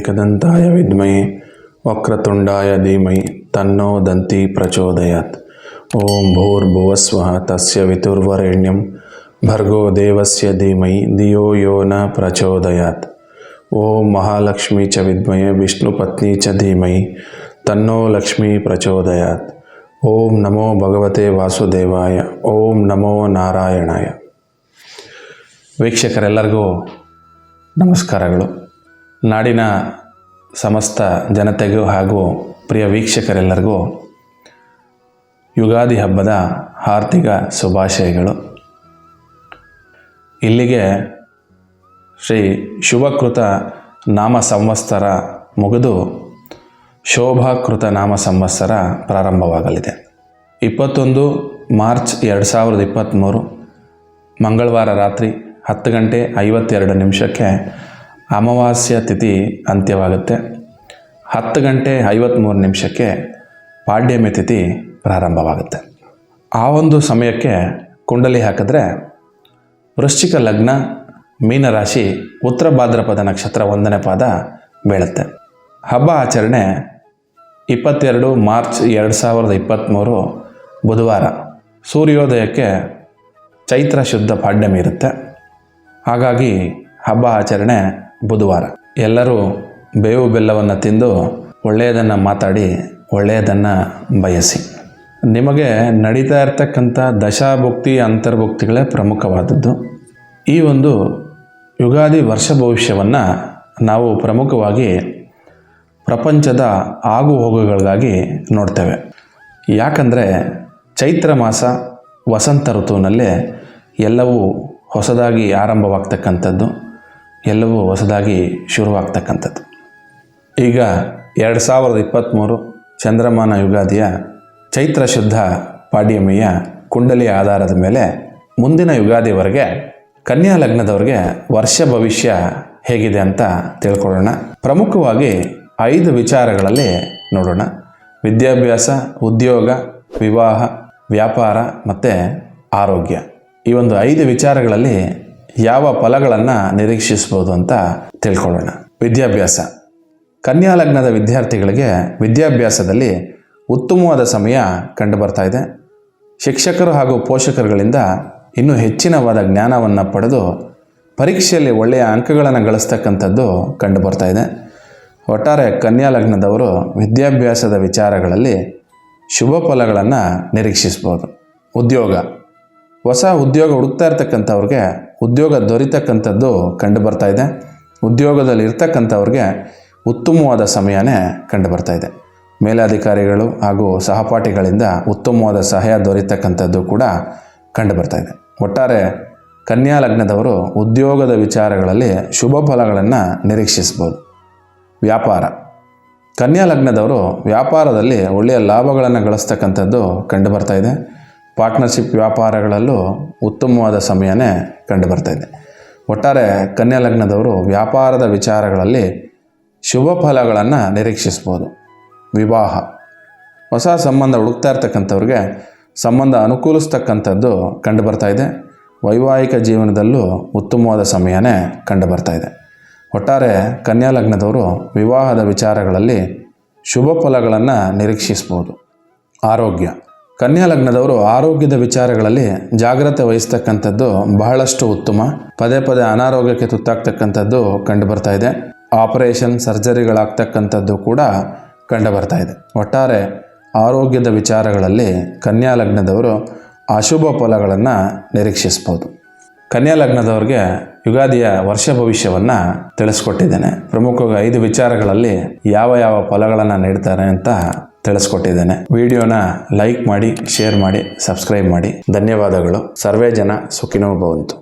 एकदन्ताय विद्महे वक्रतुण्डाय धीमहि तन्नो दन्ती प्रचोदयात्। ओम भूर्भुवस्वः तस्य वितुर्वरेण्यं भर्गो देवस्य धीमहि धियो यो न प्रचोदयात्। ओम महालक्ष्मी च विद्महे विष्णुपत्नी च धीमहि तन्नो लक्ष्मी प्रचोदयात्। ओम नमो भगवते वासुदेवाय। ओम नमो नारायणाय। ವೀಕ್ಷಕರೆಲ್ಲರಿಗೂ ನಮಸ್ಕಾರಗಳು. ನಾಡಿನ ಸಮಸ್ತ ಜನತೆಗೂ ಹಾಗೂ ಪ್ರಿಯ ವೀಕ್ಷಕರೆಲ್ಲರಿಗೂ ಯುಗಾದಿ ಹಬ್ಬದ ಹಾರ್ದಿಕ ಶುಭಾಶಯಗಳು. ಇಲ್ಲಿಗೆ ಶ್ರೀ ಶುಭಕೃತ ನಾಮ ಸಂವತ್ಸರ ಮುಗಿದು ಶೋಭಾಕೃತ ನಾಮ ಸಂವತ್ಸರ ಪ್ರಾರಂಭವಾಗಲಿದೆ. 21 ಮಾರ್ಚ್ 2023 ಮಂಗಳವಾರ ರಾತ್ರಿ 10:52 ಅಮಾವಾಸ್ಯ ತಿಥಿ ಅಂತ್ಯವಾಗುತ್ತೆ. 10:53 ಪಾಡ್ಯಮಿ ತಿಥಿ ಪ್ರಾರಂಭವಾಗುತ್ತೆ. ಆ ಒಂದು ಸಮಯಕ್ಕೆ ಕುಂಡಲಿ ಹಾಕಿದ್ರೆ ವೃಶ್ಚಿಕ ಲಗ್ನ, ಮೀನರಾಶಿ, ಉತ್ತರ ಭಾದ್ರಪದ ನಕ್ಷತ್ರ 1ನೇ ಪಾದ ಬೀಳುತ್ತೆ. ಹಬ್ಬ ಆಚರಣೆ 22 ಮಾರ್ಚ್ 2023 ಬುಧವಾರ ಸೂರ್ಯೋದಯಕ್ಕೆ ಚೈತ್ರ ಶುದ್ಧ ಪಾಡ್ಯಮಿ ಇರುತ್ತೆ. ಹಾಗಾಗಿ ಹಬ್ಬ ಆಚರಣೆ ಬುಧವಾರ. ಎಲ್ಲರೂ ಬೇವು ಬೆಲ್ಲವನ್ನು ತಿಂದು ಒಳ್ಳೆಯದನ್ನು ಮಾತಾಡಿ ಒಳ್ಳೆಯದನ್ನು ಬಯಸಿ. ನಿಮಗೆ ನಡೀತಾ ಇರ್ತಕ್ಕಂಥ ದಶಾಭುಕ್ತಿ ಅಂತರ್ಭುಕ್ತಿಗಳೇ ಪ್ರಮುಖವಾದದ್ದು. ಈ ಒಂದು ಯುಗಾದಿ ವರ್ಷ ಭವಿಷ್ಯವನ್ನು ನಾವು ಪ್ರಮುಖವಾಗಿ ಪ್ರಪಂಚದ ಆಗು ಹೋಗುಗಳಿಗಾಗಿ ನೋಡ್ತೇವೆ. ಯಾಕಂದರೆ ಚೈತ್ರ ಮಾಸ ವಸಂತ ಋತುವಿನಲ್ಲೇ ಎಲ್ಲವೂ ಹೊಸದಾಗಿ ಆರಂಭವಾಗ್ತಕ್ಕಂಥದ್ದು, ಎಲ್ಲವೂ ಹೊಸದಾಗಿ ಶುರುವಾಗ್ತಕ್ಕಂಥದ್ದು. ಈಗ 2023 ಚಂದ್ರಮಾನ ಯುಗಾದಿಯ ಚೈತ್ರ ಶುದ್ಧ ಪಾಡ್ಯಮಿಯ ಕುಂಡಲಿಯ ಆಧಾರದ ಮೇಲೆ ಮುಂದಿನ ಯುಗಾದಿವರೆಗೆ ಕನ್ಯಾ ಲಗ್ನದವ್ರಿಗೆ ವರ್ಷ ಭವಿಷ್ಯ ಹೇಗಿದೆ ಅಂತ ತಿಳ್ಕೊಳ್ಳೋಣ. ಪ್ರಮುಖವಾಗಿ 5 ವಿಚಾರಗಳಲ್ಲಿ ನೋಡೋಣ. ವಿದ್ಯಾಭ್ಯಾಸ, ಉದ್ಯೋಗ, ವಿವಾಹ, ವ್ಯಾಪಾರ ಮತ್ತು ಆರೋಗ್ಯ. ಈ ಒಂದು 5 ವಿಚಾರಗಳಲ್ಲಿ ಯಾವ ಫಲಗಳನ್ನು ನಿರೀಕ್ಷಿಸ್ಬೋದು ಅಂತ ತಿಳ್ಕೊಳ್ಳೋಣ. ವಿದ್ಯಾಭ್ಯಾಸ. ಕನ್ಯಾ ಲಗ್ನದ ವಿದ್ಯಾರ್ಥಿಗಳಿಗೆ ವಿದ್ಯಾಭ್ಯಾಸದಲ್ಲಿ ಉತ್ತಮವಾದ ಸಮಯ ಕಂಡುಬರ್ತಾ ಇದೆ. ಶಿಕ್ಷಕರು ಹಾಗೂ ಪೋಷಕರುಗಳಿಂದ ಇನ್ನೂ ಹೆಚ್ಚಿನವಾದ ಜ್ಞಾನವನ್ನು ಪಡೆದು ಪರೀಕ್ಷೆಯಲ್ಲಿ ಒಳ್ಳೆಯ ಅಂಕಗಳನ್ನು ಗಳಿಸ್ತಕ್ಕಂಥದ್ದು ಕಂಡುಬರ್ತಾ ಇದೆ. ಒಟ್ಟಾರೆ ಕನ್ಯಾ ಲಗ್ನದವರು ವಿದ್ಯಾಭ್ಯಾಸದ ವಿಚಾರಗಳಲ್ಲಿ ಶುಭ ಫಲಗಳನ್ನು ನಿರೀಕ್ಷಿಸ್ಬೋದು. ಉದ್ಯೋಗ. ಹೊಸ ಉದ್ಯೋಗ ಹುಡುಕ್ತಾ ಇರ್ತಕ್ಕಂಥವ್ರಿಗೆ ಉದ್ಯೋಗ ದೊರೀತಕ್ಕಂಥದ್ದು ಕಂಡುಬರ್ತಾ ಇದೆ. ಉದ್ಯೋಗದಲ್ಲಿ ಇರ್ತಕ್ಕಂಥವ್ರಿಗೆ ಉತ್ತಮವಾದ ಸಮಯನೇ ಕಂಡುಬರ್ತಾ ಇದೆ. ಮೇಲಾಧಿಕಾರಿಗಳು ಹಾಗೂ ಸಹಪಾಠಿಗಳಿಂದ ಉತ್ತಮವಾದ ಸಹಾಯ ದೊರೀತಕ್ಕಂಥದ್ದು ಕೂಡ ಕಂಡುಬರ್ತಾ ಇದೆ. ಒಟ್ಟಾರೆ ಕನ್ಯಾ ಲಗ್ನದವರು ಉದ್ಯೋಗದ ವಿಚಾರಗಳಲ್ಲಿ ಶುಭ ಫಲಗಳನ್ನು ನಿರೀಕ್ಷಿಸ್ಬೋದು. ವ್ಯಾಪಾರ. ಕನ್ಯಾ ಲಗ್ನದವರು ವ್ಯಾಪಾರದಲ್ಲಿ ಒಳ್ಳೆಯ ಲಾಭಗಳನ್ನು ಗಳಿಸ್ತಕ್ಕಂಥದ್ದು ಕಂಡುಬರ್ತಾ ಇದೆ. ಪಾರ್ಟ್ನರ್ಶಿಪ್ ವ್ಯಾಪಾರಗಳಲ್ಲೂ ಉತ್ತಮವಾದ ಸಮಯನೇ ಕಂಡುಬರ್ತಾ ಇದೆ. ಒಟ್ಟಾರೆ ಕನ್ಯಾ ಲಗ್ನದವರು ವ್ಯಾಪಾರದ ವಿಚಾರಗಳಲ್ಲಿ ಶುಭ ಫಲಗಳನ್ನು ನಿರೀಕ್ಷಿಸ್ಬೋದು. ವಿವಾಹ. ಹೊಸ ಸಂಬಂಧ ಹುಡುಕ್ತಾ ಇರ್ತಕ್ಕಂಥವ್ರಿಗೆ ಸಂಬಂಧ ಅನುಕೂಲಿಸ್ತಕ್ಕಂಥದ್ದು ಕಂಡುಬರ್ತಾ ಇದೆ. ವೈವಾಹಿಕ ಜೀವನದಲ್ಲೂ ಉತ್ತಮವಾದ ಸಮಯನೇ ಕಂಡುಬರ್ತಾ ಇದೆ. ಒಟ್ಟಾರೆ ಕನ್ಯಾ ಲಗ್ನದವರು ವಿವಾಹದ ವಿಚಾರಗಳಲ್ಲಿ ಶುಭ ಫಲಗಳನ್ನು ನಿರೀಕ್ಷಿಸ್ಬೋದು. ಆರೋಗ್ಯ. ಕನ್ಯಾ ಲಗ್ನದವರು ಆರೋಗ್ಯದ ವಿಚಾರಗಳಲ್ಲಿ ಜಾಗ್ರತೆ ವಹಿಸ್ತಕ್ಕಂಥದ್ದು ಬಹಳಷ್ಟು ಉತ್ತಮ. ಪದೇ ಪದೇ ಅನಾರೋಗ್ಯಕ್ಕೆ ತುತ್ತಾಗ್ತಕ್ಕಂಥದ್ದು ಕಂಡುಬರ್ತಾ ಇದೆ. ಆಪರೇಷನ್, ಸರ್ಜರಿಗಳಾಗ್ತಕ್ಕಂಥದ್ದು ಕೂಡ ಕಂಡುಬರ್ತಾ ಇದೆ. ಒಟ್ಟಾರೆ ಆರೋಗ್ಯದ ವಿಚಾರಗಳಲ್ಲಿ ಕನ್ಯಾ ಲಗ್ನದವರು ಅಶುಭ ಫಲಗಳನ್ನು ನಿರೀಕ್ಷಿಸ್ಬೋದು. ಕನ್ಯಾ ಲಗ್ನದವ್ರಿಗೆ ಯುಗಾದಿಯ ವರ್ಷ ಭವಿಷ್ಯವನ್ನು ತಿಳಿಸ್ಕೊಟ್ಟಿದ್ದೇನೆ. ಪ್ರಮುಖವಾಗಿ 5 ವಿಚಾರಗಳಲ್ಲಿ ಯಾವ ಯಾವ ಫಲಗಳನ್ನು ನೀಡ್ತಾರೆ ಅಂತ ತಿಳಿಸ್ಕೊಟ್ಟಿದ್ದೇನೆ. ವಿಡಿಯೋನ ಲೈಕ್ ಮಾಡಿ, ಶೇರ್ ಮಾಡಿ, ಸಬ್ಸ್ಕ್ರೈಬ್ ಮಾಡಿ. ಧನ್ಯವಾದಗಳು. ಸರ್ವೇ ಜನ ಸುಖಿನೋ ಭವಂತು.